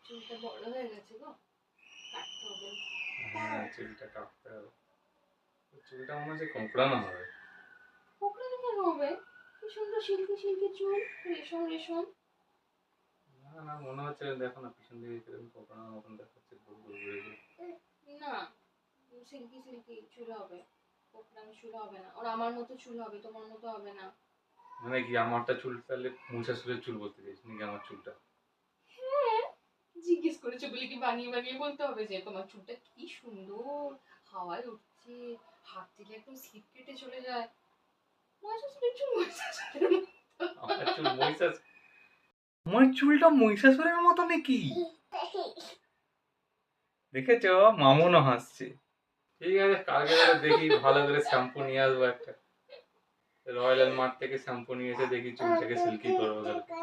চুলটা বড় হয়ে গেছে গো, কাটতে হবে। হ্যাঁ চুলটা কাটতে হবে। চুলটা মনে হচ্ছে কোঁকড়ানো হবে। কোঁকড়ানো কেন হবে? কি সুন্দর সিল্কি সিল্কি চুল, রেশম রেশম। না না মনে হচ্ছে দেখো না পিছন দিকে কিরকম কোঁকড়ানোর মতন দেখাচ্ছে গোল গোল ঘুরে ঘুরে। না, সিল্কি সিল্কি চুল হবে, কোঁকড়ানো চুল হবে না। ওর আমার মতো চুল হবে, তোমার মতো হবে না। মানে কি আমারটা চুল তাহলে মহিষাসুরের চুল বলতে চাইছি নাকি আমার চুলটা? হ্যাঁ, জিজ্ঞেস করেছো বলে কি বানিয়ে বানিয়ে বলতে হবে যে তোমার চুলটা কি সুন্দর, হাওয়ায় উঠছে, হাত দিলে একদম স্লিপ কেটে চলে যায়। মহিষাসুরের চুল মহিষাসুরের মতো। আমার চুল মহিষাসুর, আমার চুলটা মহিষাসুরের মতো নাকি? দেখেছো মামুনও হাসছে। ঠিক আছে কালকে তাহলে দেখি ভালো করে শ্যাম্পু নিয়ে আসবো একটা, রয়্যাল মার্ট থেকে শ্যাম্পু নিয়ে এসে দেখি চুলটাকে সিল্কি করবো কালকে।